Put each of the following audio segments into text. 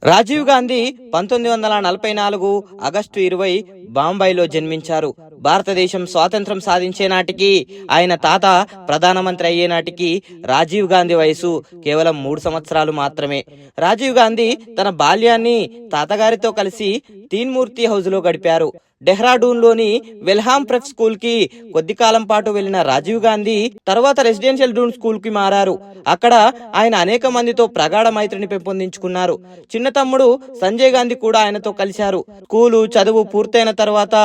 Rajiv Gandhi 1944 August 20 బాంబైలో జన్మించారు. భారతదేశం స్వాతంత్రం సాధించే నాటికి, ఆయన తాత ప్రధానమంత్రి అయ్యే నాటికి రాజీవ్ గాంధీ వయసు కేవలం 3 సంవత్సరాలు మాత్రమే. రాజీవ్ గాంధీ తన బాల్యాన్ని తాతగారితో కలిసి తీన్మూర్తి హౌస్ లో గడిపారు. డెహ్రాడూన్ లోని వెల్హామ్ ప్రెప్ స్కూల్ కి కొద్ది కాలం పాటు వెళ్లిన రాజీవ్ గాంధీ తర్వాత రెసిడెన్షియల్ డూన్ స్కూల్ కి మారారు. అక్కడ ఆయన అనేక మందితో ప్రగాఢ మైత్రిని పెంపొందించుకున్నారు. చిన్న తమ్ముడు సంజయ్ గాంధీ కూడా ఆయనతో కలిశారు. స్కూలు చదువు పూర్తయిన తర్వాత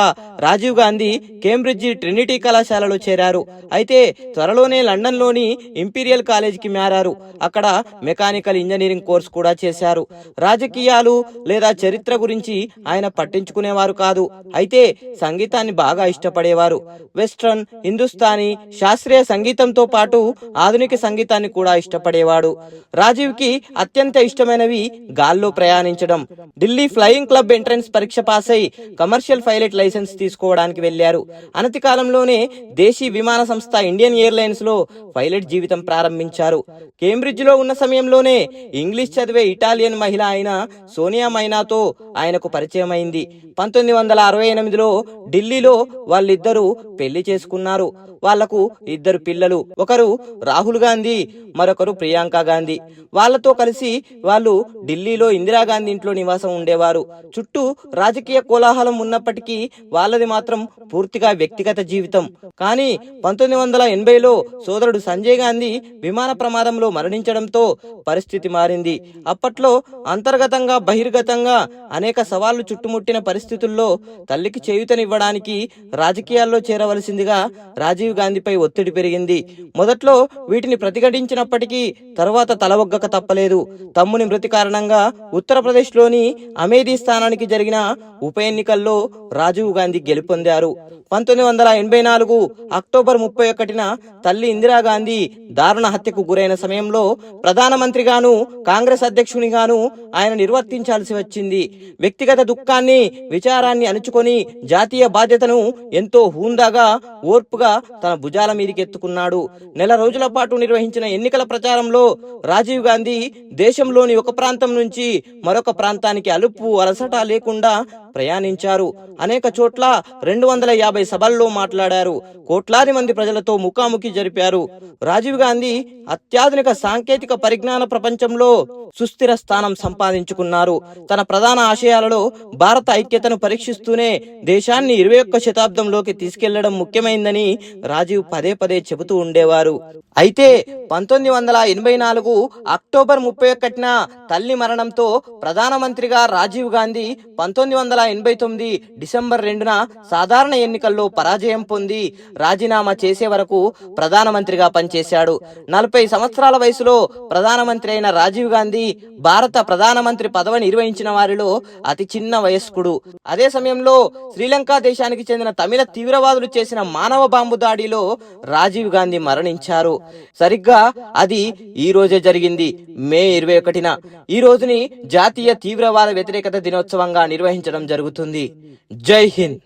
రాజీవ్ గాంధీ కేంబ్రిడ్జి ట్రినిటీ కళాశాలలో చేరారు. అయితే త్వరలోనే లండన్ లోని ఇంపీరియల్ కాలేజీకి మారారు. అక్కడ మెకానికల్ ఇంజనీరింగ్ కోర్స్ కూడా చేశారు. రాజకీయాలు లేదా చరిత్ర గురించి ఆయన పట్టించుకునేవారు కాదు. అయితే సంగీతాన్ని బాగా ఇష్టపడేవారు. వెస్ట్రన్, హిందుస్థానీ, శాస్త్రీయ సంగీతంతో పాటు ఆధునిక సంగీతాన్ని కూడా ఇష్టపడేవాడు. రాజీవ్ కి అత్యంత ఇష్టమైనవి గాల్లో ప్రయాణించడం. ఢిల్లీ ఫ్లయింగ్ క్లబ్ ఎంట్రన్స్ పరీక్ష పాస్ అయి కమర్షియల్ పైలట్ లైసెన్స్ తీసుకోవడానికి వెళ్లారు. అనతి కాలంలోనే దేశీ విమాన సంస్థ ఇండియన్ ఎయిర్లైన్స్ లో పైలట్ జీవితం ప్రారంభించారు. కేంబ్రిడ్జ్ లో ఉన్న సమయంలోనే ఇంగ్లీష్ చదివే ఇటాలియన్ మహిళ అయిన సోనియా మైనాతో ఆయనకు పరిచయం అయింది. 1968లో ఢిల్లీలో వాళ్ళిద్దరూ పెళ్లి చేసుకున్నారు. వాళ్లకు 2 పిల్లలు. ఒకరు రాహుల్ గాంధీ, మరొకరు ప్రియాంక గాంధీ. వాళ్లతో కలిసి వాళ్ళు ఢిల్లీలో ఇందిరాగాంధీ ఇంట్లో నివాసం ఉండేవారు. చుట్టూ రాజకీయ కోలాహలం ఉన్నప్పటికీ వాళ్ళది మాత్రం పూర్తిగా వ్యక్తిగత జీవితం. కానీ 1980లో సోదరుడు సంజయ్ గాంధీ విమాన ప్రమాదంలో మరణించడంతో పరిస్థితి మారింది. అప్పట్లో అంతర్గతంగా బహిర్గతంగా అనేక సవాళ్లు చుట్టుముట్టిన పరిస్థితుల్లో తల్లికి చేయూతనివ్వడానికి రాజకీయాల్లో చేరవలసిందిగా రాజీవ్ గాంధీపై ఒత్తిడి పెరిగింది. మొదట్లో వీటిని ప్రతిఘటించినప్పటికీ తర్వాత తలవొగ్గక తప్పలేదు. తమ్ముని మృతి కారణంగా ఉత్తరప్రదేశ్ లోని అమేధీ స్థానానికి జరిగిన ఉప ఎన్నికల్లో రాజీవ్ గాంధీ గెలుపొందారు. 1984 అక్టోబర్ 31న తల్లి ఇందిరాగాంధీ దారుణ హత్యకు గురైన సమయంలో ప్రధానమంత్రిగాను కాంగ్రెస్ అధ్యక్షునిగాను ఆయన నిర్వర్తించాల్సి వచ్చింది. వ్యక్తిగత దుఃఖాన్ని, విచారాన్ని అణుచుకొని జాతీయ బాధ్యతను ఎంతో హుందాగా, ఓర్పుగా తన భుజాల మీదకి ఎత్తుకున్నాడు. నెల రోజుల పాటు నిర్వహించిన ఎన్నికల ప్రచారంలో రాజీవ్ గాంధీ దేశంలోని ఒక ప్రాంతం నుంచి మరొక ప్రాంతానికి అలుపు అలసట లేకుండా ప్రయాణించారు. అనేక చోట్ల 250 సభల్లో మాట్లాడారు. కోట్లాది మంది ప్రజలతో ముఖాముఖి జరిపారు. రాజీవ్ గాంధీ అత్యాధునిక సాంకేతిక పరిజ్ఞాన ప్రపంచంలో సుస్థిర స్థానం సంపాదించుకున్నారు. తన ప్రధాన ఆశయాలలో భారత ఐక్యతను పరీక్షిస్తూనే దేశాన్ని 21వ శతాబ్దంలోకి తీసుకెళ్లడం ముఖ్యమైందని రాజీవ్ పదే పదే చెబుతూ ఉండేవారు. అయితే 1984 అక్టోబర్ 31న తల్లి మరణంతో ప్రధానమంత్రిగా రాజీవ్ గాంధీ 1989 డిసెంబర్ 2న సాధారణ ఎన్నికల్లో పరాజయం పొంది రాజీనామా చేసే వరకు ప్రధానమంత్రిగా పనిచేశాడు. 40 సంవత్సరాల వయసులో ప్రధానమంత్రి అయిన రాజీవ్ గాంధీ భారత ప్రధానమంత్రి పదవిని నిర్వహించిన వారిలో అతి చిన్న వయస్కుడు. అదే సమయంలో శ్రీలంక దేశానికి చెందిన తమిళ తీవ్రవాదులు చేసిన మానవ బాంబు దాడిలో రాజీవ్ గాంధీ మరణించారు. సరిగ్గా అది ఈ రోజే జరిగింది, మే 21న. ఈ రోజుని జాతీయ తీవ్రవాద వ్యతిరేకత దినోత్సవంగా నిర్వహించడం జరుగుతుంది. జై హింద్.